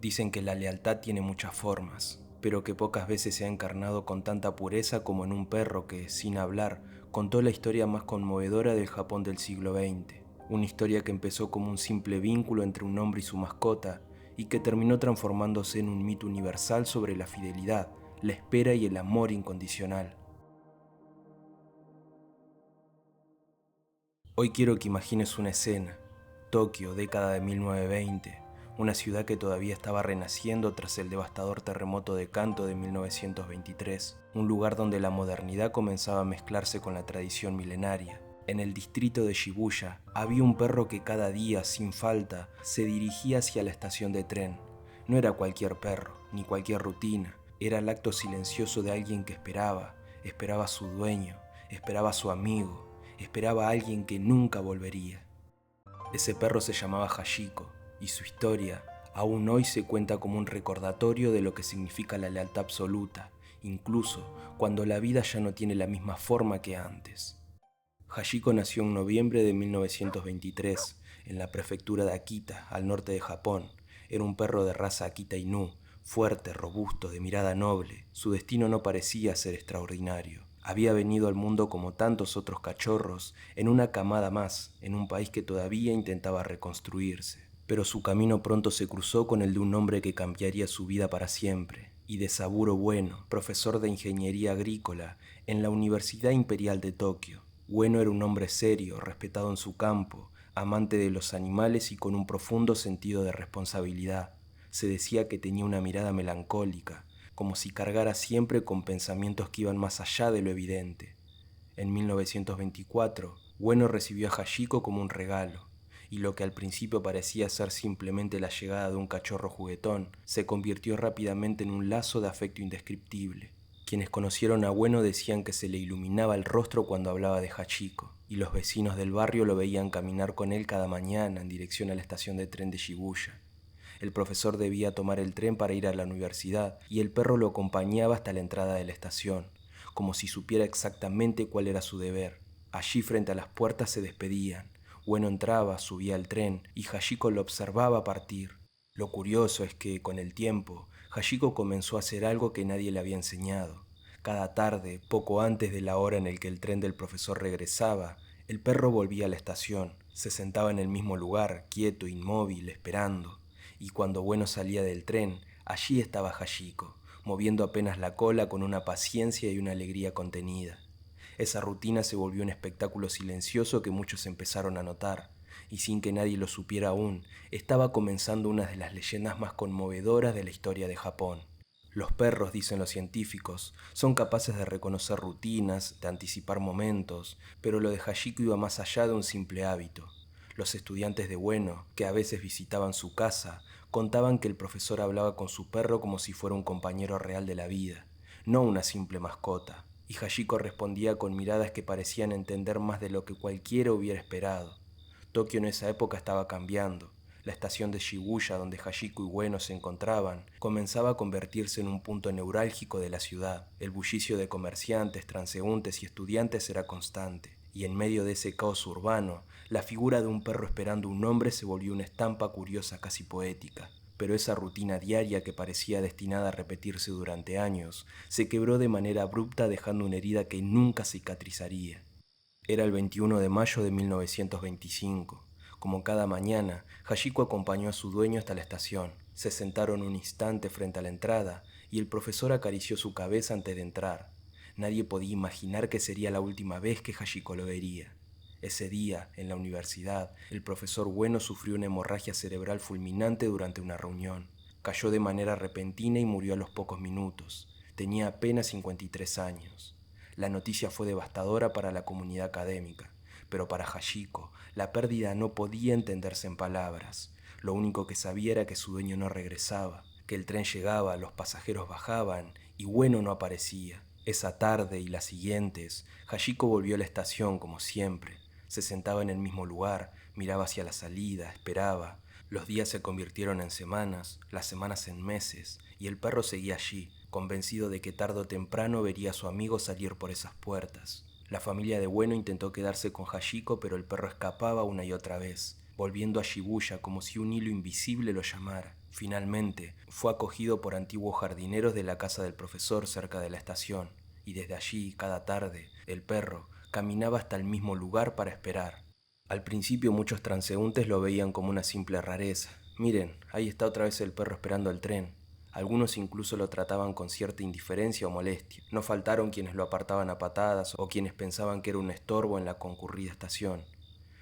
Dicen que la lealtad tiene muchas formas, pero que pocas veces se ha encarnado con tanta pureza como en un perro que, sin hablar, contó la historia más conmovedora del Japón del siglo XX. Una historia que empezó como un simple vínculo entre un hombre y su mascota y que terminó transformándose en un mito universal sobre la fidelidad, la espera y el amor incondicional. Hoy quiero que imagines una escena: Tokio, década de 1920, una ciudad que todavía estaba renaciendo tras el devastador terremoto de Kanto de 1923, un lugar donde la modernidad comenzaba a mezclarse con la tradición milenaria. En el distrito de Shibuya había un perro que cada día, sin falta, se dirigía hacia la estación de tren. No era cualquier perro, ni cualquier rutina, era el acto silencioso de alguien que esperaba a su dueño, esperaba a su amigo, esperaba a alguien que nunca volvería. Ese perro se llamaba Hachiko, y su historia aún hoy se cuenta como un recordatorio de lo que significa la lealtad absoluta, incluso cuando la vida ya no tiene la misma forma que antes. Hachiko nació en noviembre de 1923 en la prefectura de Akita, al norte de Japón. Era un perro de raza Akita Inu, fuerte, robusto, de mirada noble. Su destino no parecía ser extraordinario. Había venido al mundo como tantos otros cachorros, en una camada más, en un país que todavía intentaba reconstruirse. Pero su camino pronto se cruzó con el de un hombre que cambiaría su vida para siempre, y de Saburo Ueno, profesor de ingeniería agrícola en la Universidad Imperial de Tokio. Ueno era un hombre serio, respetado en su campo, amante de los animales y con un profundo sentido de responsabilidad. Se decía que tenía una mirada melancólica, como si cargara siempre con pensamientos que iban más allá de lo evidente. En 1924, Ueno recibió a Hachiko como un regalo, y lo que al principio parecía ser simplemente la llegada de un cachorro juguetón, se convirtió rápidamente en un lazo de afecto indescriptible. Quienes conocieron a Ueno decían que se le iluminaba el rostro cuando hablaba de Hachiko, y los vecinos del barrio lo veían caminar con él cada mañana en dirección a la estación de tren de Shibuya. El profesor debía tomar el tren para ir a la universidad, y el perro lo acompañaba hasta la entrada de la estación, como si supiera exactamente cuál era su deber. Allí frente a las puertas se despedían. Ueno entraba, subía al tren, y Hachiko lo observaba partir. Lo curioso es que, con el tiempo, Hachiko comenzó a hacer algo que nadie le había enseñado. Cada tarde, poco antes de la hora en el que el tren del profesor regresaba, el perro volvía a la estación, se sentaba en el mismo lugar, quieto, inmóvil, esperando. Y cuando Ueno salía del tren, allí estaba Hachiko, moviendo apenas la cola con una paciencia y una alegría contenida. Esa rutina se volvió un espectáculo silencioso que muchos empezaron a notar, y sin que nadie lo supiera aún, estaba comenzando una de las leyendas más conmovedoras de la historia de Japón. Los perros, dicen los científicos, son capaces de reconocer rutinas, de anticipar momentos, pero lo de Hachiko iba más allá de un simple hábito. Los estudiantes de Ueno, que a veces visitaban su casa, contaban que el profesor hablaba con su perro como si fuera un compañero real de la vida, no una simple mascota, y Hachiko respondía con miradas que parecían entender más de lo que cualquiera hubiera esperado. Tokio en esa época estaba cambiando. La estación de Shibuya, donde Hachiko y Ueno se encontraban, comenzaba a convertirse en un punto neurálgico de la ciudad. El bullicio de comerciantes, transeúntes y estudiantes era constante, y en medio de ese caos urbano, la figura de un perro esperando un hombre se volvió una estampa curiosa, casi poética. Pero esa rutina diaria que parecía destinada a repetirse durante años, se quebró de manera abrupta dejando una herida que nunca cicatrizaría. Era el 21 de mayo de 1925. Como cada mañana, Hachiko acompañó a su dueño hasta la estación. Se sentaron un instante frente a la entrada y el profesor acarició su cabeza antes de entrar. Nadie podía imaginar que sería la última vez que Hachiko lo vería. Ese día, en la universidad, el profesor Ueno sufrió una hemorragia cerebral fulminante durante una reunión. Cayó de manera repentina y murió a los pocos minutos. Tenía apenas 53 años. La noticia fue devastadora para la comunidad académica, pero para Hachiko la pérdida no podía entenderse en palabras. Lo único que sabía era que su dueño no regresaba, que el tren llegaba, los pasajeros bajaban y Ueno no aparecía. Esa tarde y las siguientes, Hachiko volvió a la estación como siempre. Se sentaba en el mismo lugar, miraba hacia la salida, esperaba. Los días se convirtieron en semanas, las semanas en meses, y el perro seguía allí, convencido de que tarde o temprano vería a su amigo salir por esas puertas. La familia de Ueno intentó quedarse con Hachiko, pero el perro escapaba una y otra vez. volviendo a Shibuya como si un hilo invisible lo llamara. Finalmente, fue acogido por antiguos jardineros de la casa del profesor cerca de la estación, y desde allí, cada tarde, el perro caminaba hasta el mismo lugar para esperar. Al principio muchos transeúntes lo veían como una simple rareza. Miren, ahí está otra vez el perro esperando el tren. Algunos incluso lo trataban con cierta indiferencia o molestia. No faltaron quienes lo apartaban a patadas o quienes pensaban que era un estorbo en la concurrida estación.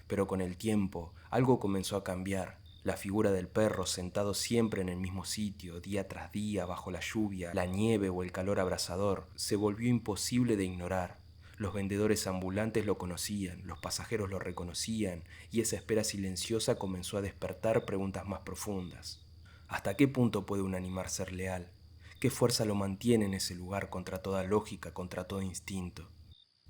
Pero con el tiempo, algo comenzó a cambiar. La figura del perro sentado siempre en el mismo sitio, día tras día, bajo la lluvia, la nieve o el calor abrasador, se volvió imposible de ignorar. Los vendedores ambulantes lo conocían, los pasajeros lo reconocían, y esa espera silenciosa comenzó a despertar preguntas más profundas. ¿Hasta qué punto puede un animal ser leal? ¿Qué fuerza lo mantiene en ese lugar contra toda lógica, contra todo instinto?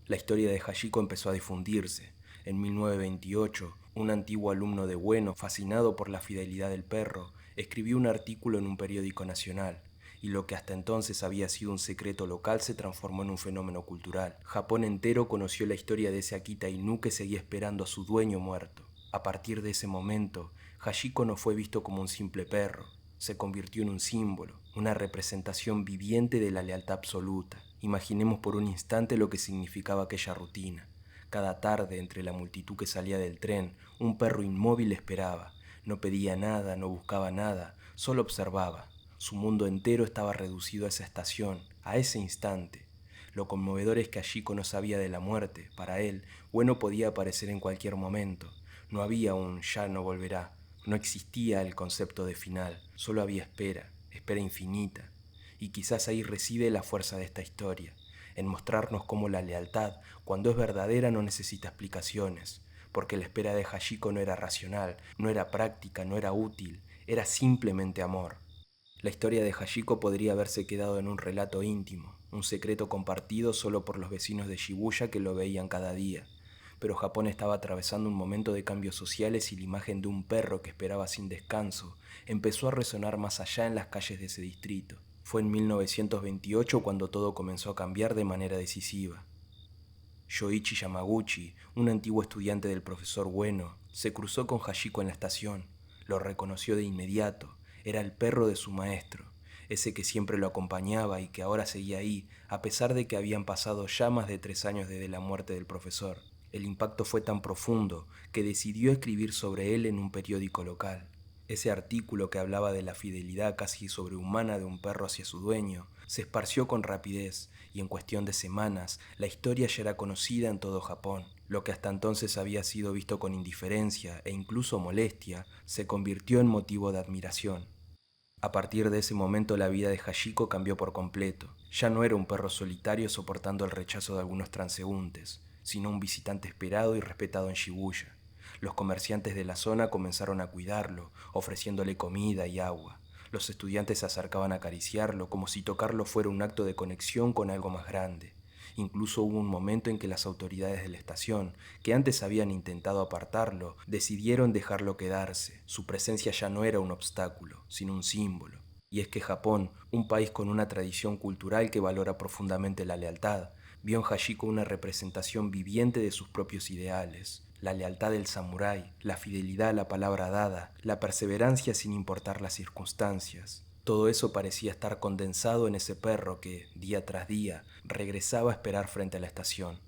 La historia de Hachiko empezó a difundirse. En 1928, un antiguo alumno de Bueno, fascinado por la fidelidad del perro, escribió un artículo en un periódico nacional, y lo que hasta entonces había sido un secreto local se transformó en un fenómeno cultural. Japón entero conoció la historia de ese Akita Inu que seguía esperando a su dueño muerto. A partir de ese momento, Hachiko no fue visto como un simple perro, se convirtió en un símbolo, una representación viviente de la lealtad absoluta. Imaginemos por un instante lo que significaba aquella rutina. Cada tarde, entre la multitud que salía del tren, un perro inmóvil esperaba. No pedía nada, no buscaba nada, solo observaba. Su mundo entero estaba reducido a esa estación, a ese instante. Lo conmovedor es que Hachiko no sabía de la muerte. Para él, Bueno podía aparecer en cualquier momento. No había un ya no volverá. No existía el concepto de final, solo había espera, espera infinita. Y quizás ahí reside la fuerza de esta historia, en mostrarnos cómo la lealtad, cuando es verdadera, no necesita explicaciones, porque la espera de Hachiko no era racional, no era práctica, no era útil, era simplemente amor. La historia de Hachiko podría haberse quedado en un relato íntimo, un secreto compartido solo por los vecinos de Shibuya que lo veían cada día. Pero Japón estaba atravesando un momento de cambios sociales y la imagen de un perro que esperaba sin descanso empezó a resonar más allá en las calles de ese distrito. Fue en 1928 cuando todo comenzó a cambiar de manera decisiva. Yoichi Yamaguchi, un antiguo estudiante del profesor Bueno, se cruzó con Hachiko en la estación. Lo reconoció de inmediato. Era el perro de su maestro, ese que siempre lo acompañaba y que ahora seguía ahí, a pesar de que habían pasado ya más de 3 años desde la muerte del profesor. El impacto fue tan profundo que decidió escribir sobre él en un periódico local. Ese artículo que hablaba de la fidelidad casi sobrehumana de un perro hacia su dueño se esparció con rapidez y en cuestión de semanas la historia ya era conocida en todo Japón. Lo que hasta entonces había sido visto con indiferencia e incluso molestia se convirtió en motivo de admiración. A partir de ese momento la vida de Hachiko cambió por completo. Ya no era un perro solitario soportando el rechazo de algunos transeúntes, sino un visitante esperado y respetado en Shibuya. Los comerciantes de la zona comenzaron a cuidarlo, ofreciéndole comida y agua. Los estudiantes se acercaban a acariciarlo como si tocarlo fuera un acto de conexión con algo más grande. Incluso hubo un momento en que las autoridades de la estación, que antes habían intentado apartarlo, decidieron dejarlo quedarse. Su presencia ya no era un obstáculo, sino un símbolo. Y es que Japón, un país con una tradición cultural que valora profundamente la lealtad, vio en Hachiko una representación viviente de sus propios ideales. La lealtad del samurái, la fidelidad a la palabra dada, la perseverancia sin importar las circunstancias. Todo eso parecía estar condensado en ese perro que, día tras día, regresaba a esperar frente a la estación.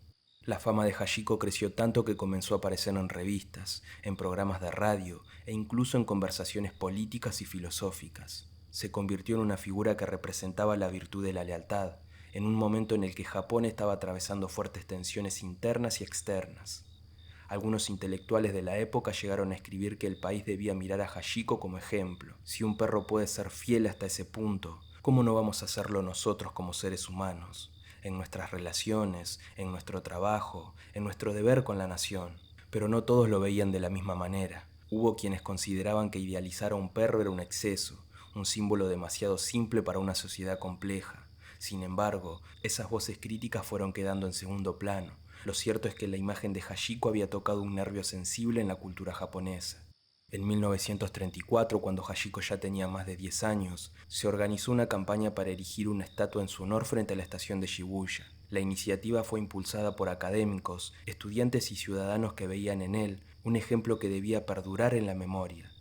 La fama de Hachiko creció tanto que comenzó a aparecer en revistas, en programas de radio e incluso en conversaciones políticas y filosóficas. Se convirtió en una figura que representaba la virtud de la lealtad, en un momento en el que Japón estaba atravesando fuertes tensiones internas y externas. Algunos intelectuales de la época llegaron a escribir que el país debía mirar a Hachiko como ejemplo. Si un perro puede ser fiel hasta ese punto, ¿cómo no vamos a hacerlo nosotros como seres humanos? En nuestras relaciones, en nuestro trabajo, en nuestro deber con la nación. Pero no todos lo veían de la misma manera. Hubo quienes consideraban que idealizar a un perro era un exceso, un símbolo demasiado simple para una sociedad compleja. Sin embargo, esas voces críticas fueron quedando en segundo plano. Lo cierto es que la imagen de Hachiko había tocado un nervio sensible en la cultura japonesa. En 1934, cuando Hachiko ya tenía más de 10 años, se organizó una campaña para erigir una estatua en su honor frente a la estación de Shibuya. La iniciativa fue impulsada por académicos, estudiantes y ciudadanos que veían en él un ejemplo que debía perdurar en la memoria.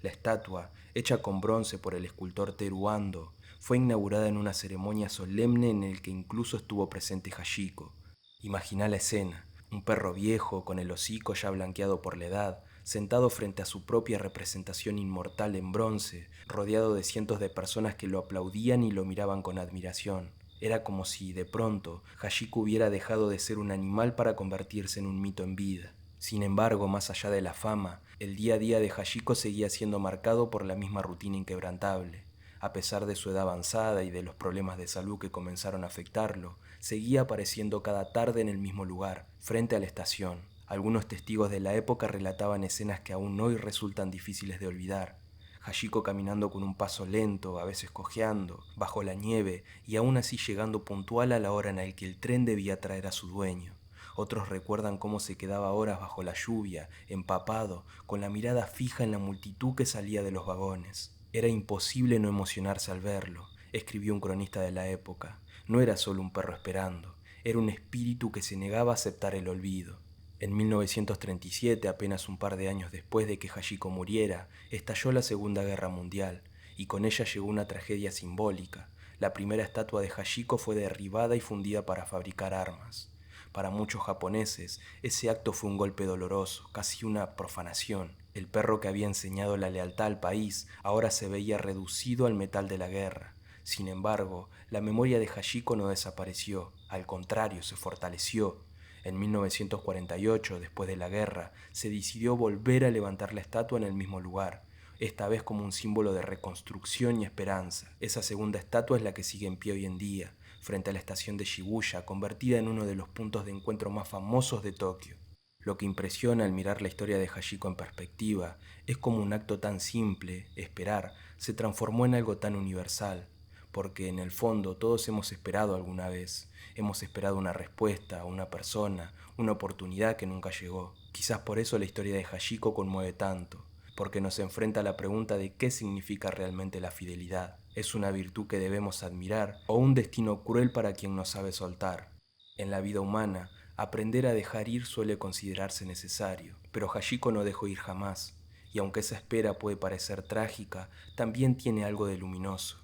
La estatua, hecha con bronce por el escultor Teru Ando, fue inaugurada en una ceremonia solemne en la que incluso estuvo presente Hachiko. Imagina la escena, un perro viejo con el hocico ya blanqueado por la edad, sentado frente a su propia representación inmortal en bronce, rodeado de cientos de personas que lo aplaudían y lo miraban con admiración. Era como si, de pronto, Hachiko hubiera dejado de ser un animal para convertirse en un mito en vida. Sin embargo, más allá de la fama, el día a día de Hachiko seguía siendo marcado por la misma rutina inquebrantable. A pesar de su edad avanzada y de los problemas de salud que comenzaron a afectarlo, seguía apareciendo cada tarde en el mismo lugar, frente a la estación. Algunos testigos de la época relataban escenas que aún hoy resultan difíciles de olvidar. Hachiko caminando con un paso lento, a veces cojeando, bajo la nieve y aún así llegando puntual a la hora en la que el tren debía traer a su dueño. Otros recuerdan cómo se quedaba horas bajo la lluvia, empapado, con la mirada fija en la multitud que salía de los vagones. Era imposible no emocionarse al verlo, escribió un cronista de la época. No era solo un perro esperando, era un espíritu que se negaba a aceptar el olvido. En 1937, apenas un par de años después de que Hachiko muriera, estalló la Segunda Guerra Mundial, y con ella llegó una tragedia simbólica. La primera estatua de Hachiko fue derribada y fundida para fabricar armas. Para muchos japoneses, ese acto fue un golpe doloroso, casi una profanación. El perro que había enseñado la lealtad al país ahora se veía reducido al metal de la guerra. Sin embargo, la memoria de Hachiko no desapareció, al contrario, se fortaleció. En 1948, después de la guerra, se decidió volver a levantar la estatua en el mismo lugar, esta vez como un símbolo de reconstrucción y esperanza. Esa segunda estatua es la que sigue en pie hoy en día, frente a la estación de Shibuya, convertida en uno de los puntos de encuentro más famosos de Tokio. Lo que impresiona al mirar la historia de Hachiko en perspectiva es como un acto tan simple, esperar, se transformó en algo tan universal, porque en el fondo todos hemos esperado alguna vez. Hemos esperado una respuesta, una persona, una oportunidad que nunca llegó. Quizás por eso la historia de Hachiko conmueve tanto, porque nos enfrenta a la pregunta de qué significa realmente la fidelidad. ¿Es una virtud que debemos admirar o un destino cruel para quien no sabe soltar? En la vida humana, aprender a dejar ir suele considerarse necesario, pero Hachiko no dejó ir jamás, y aunque esa espera puede parecer trágica, también tiene algo de luminoso.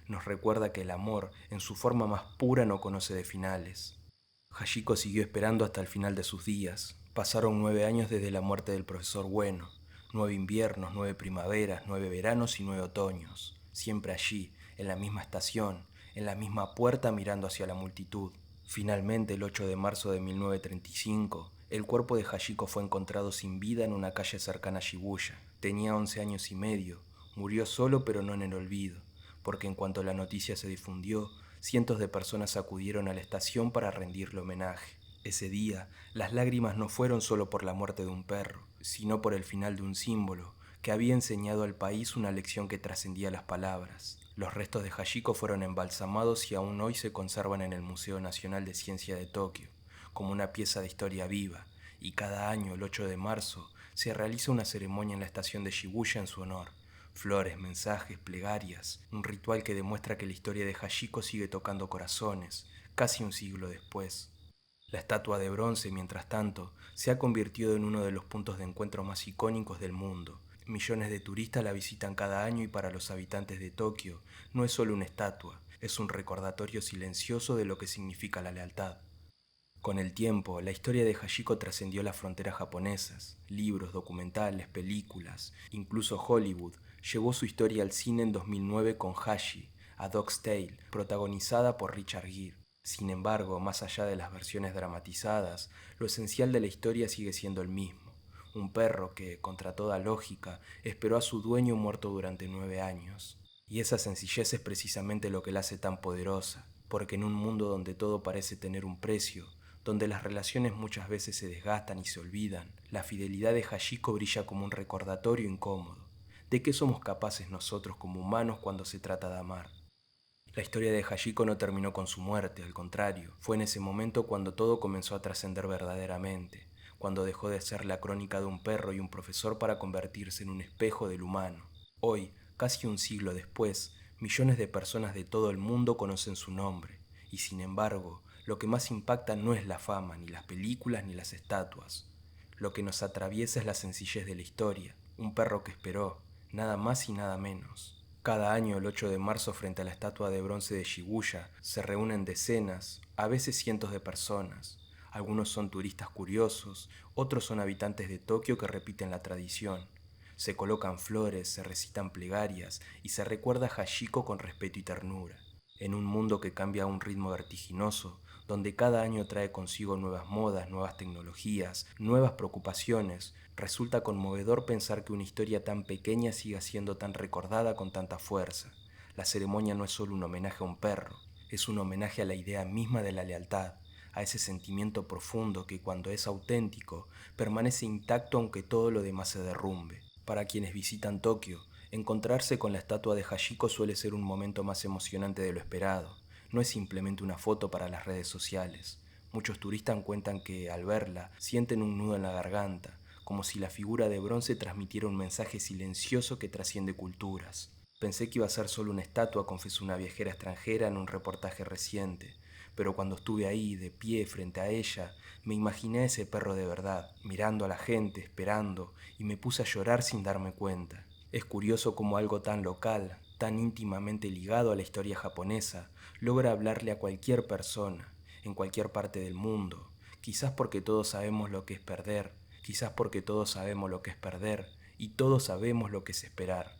Nos recuerda que el amor, en su forma más pura, no conoce de finales. Hachiko siguió esperando hasta el final de sus días. Pasaron 9 años desde la muerte del profesor Ueno. 9 inviernos, 9 primaveras, 9 veranos y 9 otoños. Siempre allí, en la misma estación, en la misma puerta mirando hacia la multitud. Finalmente, el 8 de marzo de 1935, el cuerpo de Hachiko fue encontrado sin vida en una calle cercana a Shibuya. Tenía 11 años y medio. Murió solo pero no en el olvido, porque en cuanto la noticia se difundió, cientos de personas acudieron a la estación para rendirle homenaje. Ese día, las lágrimas no fueron solo por la muerte de un perro, sino por el final de un símbolo que había enseñado al país una lección que trascendía las palabras. Los restos de Hachiko fueron embalsamados y aún hoy se conservan en el Museo Nacional de Ciencia de Tokio, como una pieza de historia viva, y cada año, el 8 de marzo, se realiza una ceremonia en la estación de Shibuya en su honor. Flores, mensajes, plegarias, un ritual que demuestra que la historia de Hachiko sigue tocando corazones, casi un siglo después. La estatua de bronce, mientras tanto, se ha convertido en uno de los puntos de encuentro más icónicos del mundo. Millones de turistas la visitan cada año y para los habitantes de Tokio no es solo una estatua, es un recordatorio silencioso de lo que significa la lealtad. Con el tiempo, la historia de Hachiko trascendió las fronteras japonesas. Libros, documentales, películas, incluso Hollywood, llevó su historia al cine en 2009 con Hachi, A Dog's Tale, protagonizada por Richard Gere. Sin embargo, más allá de las versiones dramatizadas, lo esencial de la historia sigue siendo el mismo. Un perro que, contra toda lógica, esperó a su dueño muerto durante 9 años. Y esa sencillez es precisamente lo que la hace tan poderosa, porque en un mundo donde todo parece tener un precio, donde las relaciones muchas veces se desgastan y se olvidan, la fidelidad de Hachiko brilla como un recordatorio incómodo. ¿De qué somos capaces nosotros como humanos cuando se trata de amar? La historia de Hachiko no terminó con su muerte, al contrario, fue en ese momento cuando todo comenzó a trascender verdaderamente, cuando dejó de ser la crónica de un perro y un profesor para convertirse en un espejo del humano. Hoy, casi un siglo después, millones de personas de todo el mundo conocen su nombre, y sin embargo, Lo que más impacta no es la fama, ni las películas, ni las estatuas. Lo que nos atraviesa es la sencillez de la historia. Un perro que esperó, nada más y nada menos. Cada año, el 8 de marzo, frente a la estatua de bronce de Shibuya, se reúnen decenas, a veces cientos de personas. Algunos son turistas curiosos, otros son habitantes de Tokio que repiten la tradición. Se colocan flores, se recitan plegarias y se recuerda a Hachiko con respeto y ternura. En un mundo que cambia a un ritmo vertiginoso, donde cada año trae consigo nuevas modas, nuevas tecnologías, nuevas preocupaciones, resulta conmovedor pensar que una historia tan pequeña siga siendo tan recordada con tanta fuerza. La ceremonia no es solo un homenaje a un perro, es un homenaje a la idea misma de la lealtad, a ese sentimiento profundo que cuando es auténtico permanece intacto aunque todo lo demás se derrumbe. Para quienes visitan Tokio, encontrarse con la estatua de Hachiko suele ser un momento más emocionante de lo esperado. No es simplemente una foto para las redes sociales. Muchos turistas cuentan que, al verla, sienten un nudo en la garganta, como si la figura de bronce transmitiera un mensaje silencioso que trasciende culturas. Pensé que iba a ser solo una estatua, confesó una viajera extranjera en un reportaje reciente, pero cuando estuve ahí, de pie, frente a ella, me imaginé a ese perro de verdad, mirando a la gente, esperando, y me puse a llorar sin darme cuenta. Es curioso cómo algo tan local, tan íntimamente ligado a la historia japonesa, logra hablarle a cualquier persona, en cualquier parte del mundo. Quizás porque todos sabemos lo que es perder, quizás porque todos sabemos lo que es perder, y todos sabemos lo que es esperar.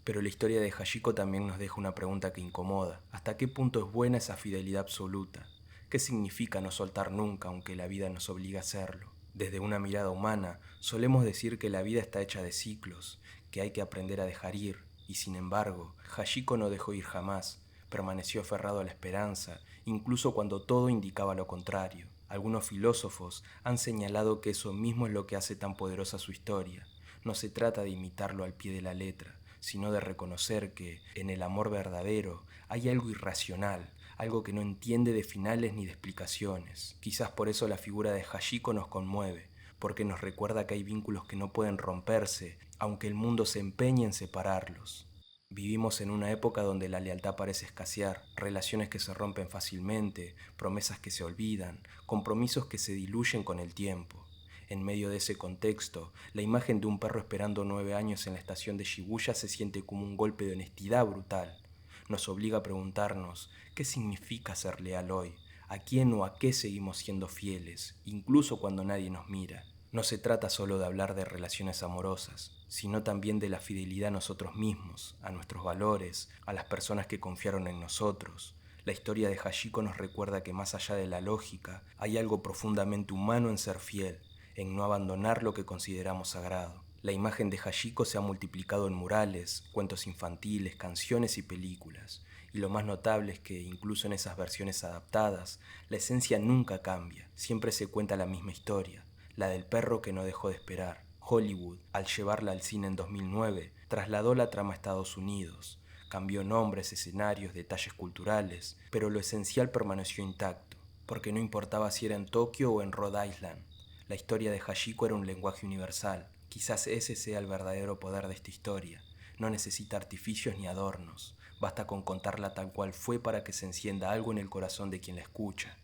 Pero la historia de Hachiko también nos deja una pregunta que incomoda. ¿Hasta qué punto es buena esa fidelidad absoluta? ¿Qué significa no soltar nunca aunque la vida nos obligue a hacerlo? Desde una mirada humana, solemos decir que la vida está hecha de ciclos, que hay que aprender a dejar ir, y sin embargo, Hachiko no dejó ir jamás, permaneció aferrado a la esperanza, incluso cuando todo indicaba lo contrario. Algunos filósofos han señalado que eso mismo es lo que hace tan poderosa su historia. No se trata de imitarlo al pie de la letra, sino de reconocer que, en el amor verdadero, hay algo irracional, algo que no entiende de finales ni de explicaciones. Quizás por eso la figura de Hachiko nos conmueve, porque nos recuerda que hay vínculos que no pueden romperse, aunque el mundo se empeñe en separarlos. Vivimos en una época donde la lealtad parece escasear, relaciones que se rompen fácilmente, promesas que se olvidan, compromisos que se diluyen con el tiempo. En medio de ese contexto, la imagen de un perro esperando 9 años en la estación de Shibuya se siente como un golpe de honestidad brutal. Nos obliga a preguntarnos, ¿qué significa ser leal hoy? ¿A quién o a qué seguimos siendo fieles, incluso cuando nadie nos mira? No se trata solo de hablar de relaciones amorosas, sino también de la fidelidad a nosotros mismos, a nuestros valores, a las personas que confiaron en nosotros. La historia de Hachiko nos recuerda que más allá de la lógica, hay algo profundamente humano en ser fiel, en no abandonar lo que consideramos sagrado. La imagen de Hachiko se ha multiplicado en murales, cuentos infantiles, canciones y películas. Y lo más notable es que, incluso en esas versiones adaptadas, la esencia nunca cambia. Siempre se cuenta la misma historia, la del perro que no dejó de esperar. Hollywood, al llevarla al cine en 2009, trasladó la trama a Estados Unidos. Cambió nombres, escenarios, detalles culturales, pero lo esencial permaneció intacto, porque no importaba si era en Tokio o en Rhode Island. La historia de Hachiko era un lenguaje universal. Quizás ese sea el verdadero poder de esta historia. No necesita artificios ni adornos. Basta con contarla tal cual fue para que se encienda algo en el corazón de quien la escucha.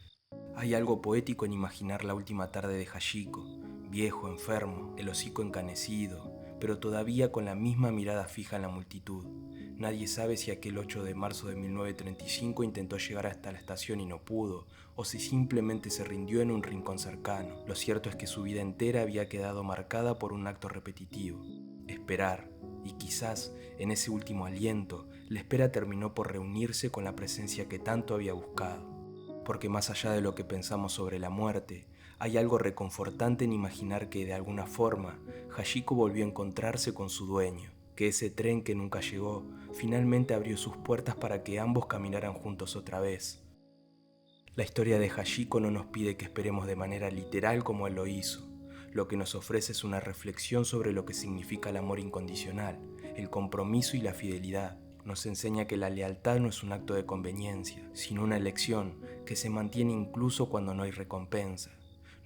Hay algo poético en imaginar la última tarde de Hachiko, viejo, enfermo, el hocico encanecido, pero todavía con la misma mirada fija en la multitud. Nadie sabe si aquel 8 de marzo de 1935 intentó llegar hasta la estación y no pudo, o si simplemente se rindió en un rincón cercano. Lo cierto es que su vida entera había quedado marcada por un acto repetitivo: esperar. Y quizás, en ese último aliento, la espera terminó por reunirse con la presencia que tanto había buscado. Porque más allá de lo que pensamos sobre la muerte, hay algo reconfortante en imaginar que, de alguna forma, Hachiko volvió a encontrarse con su dueño, que ese tren que nunca llegó finalmente abrió sus puertas para que ambos caminaran juntos otra vez. La historia de Hachiko no nos pide que esperemos de manera literal como él lo hizo. Lo que nos ofrece es una reflexión sobre lo que significa el amor incondicional, el compromiso y la fidelidad. Nos enseña que la lealtad no es un acto de conveniencia, sino una elección que se mantiene incluso cuando no hay recompensa.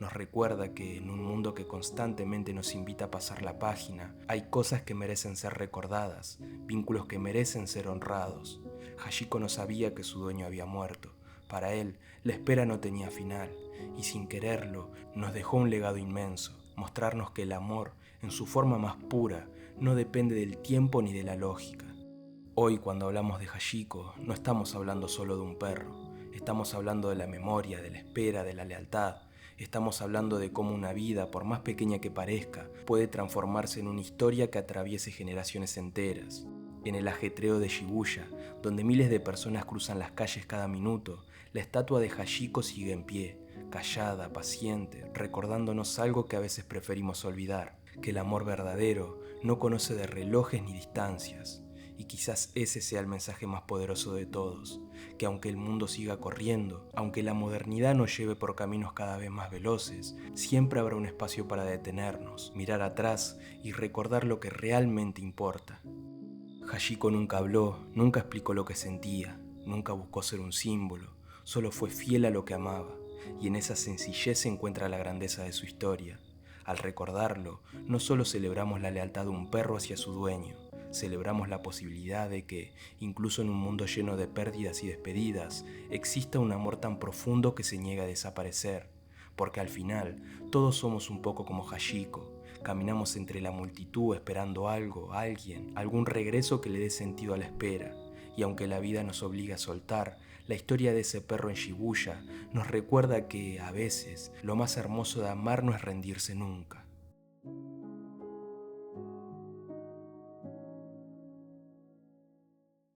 Nos recuerda que en un mundo que constantemente nos invita a pasar la página, hay cosas que merecen ser recordadas, vínculos que merecen ser honrados. Hachiko no sabía que su dueño había muerto, para él, la espera no tenía final, y sin quererlo, nos dejó un legado inmenso, mostrarnos que el amor, en su forma más pura, no depende del tiempo ni de la lógica. Hoy, cuando hablamos de Hachiko, no estamos hablando solo de un perro, estamos hablando de la memoria, de la espera, de la lealtad. Estamos hablando de cómo una vida, por más pequeña que parezca, puede transformarse en una historia que atraviese generaciones enteras. En el ajetreo de Shibuya, donde miles de personas cruzan las calles cada minuto, la estatua de Hachiko sigue en pie, callada, paciente, recordándonos algo que a veces preferimos olvidar, que el amor verdadero no conoce de relojes ni distancias. Y quizás ese sea el mensaje más poderoso de todos, que aunque el mundo siga corriendo, aunque la modernidad nos lleve por caminos cada vez más veloces, siempre habrá un espacio para detenernos, mirar atrás y recordar lo que realmente importa. Hachiko nunca habló, nunca explicó lo que sentía, nunca buscó ser un símbolo, solo fue fiel a lo que amaba, y en esa sencillez se encuentra la grandeza de su historia. Al recordarlo, no solo celebramos la lealtad de un perro hacia su dueño, celebramos la posibilidad de que, incluso en un mundo lleno de pérdidas y despedidas, exista un amor tan profundo que se niega a desaparecer, porque al final todos somos un poco como Hachiko. Caminamos entre la multitud esperando algo, alguien, algún regreso que le dé sentido a la espera. Y aunque la vida nos obliga a soltar, la historia de ese perro en Shibuya nos recuerda que, a veces, lo más hermoso de amar no es rendirse nunca.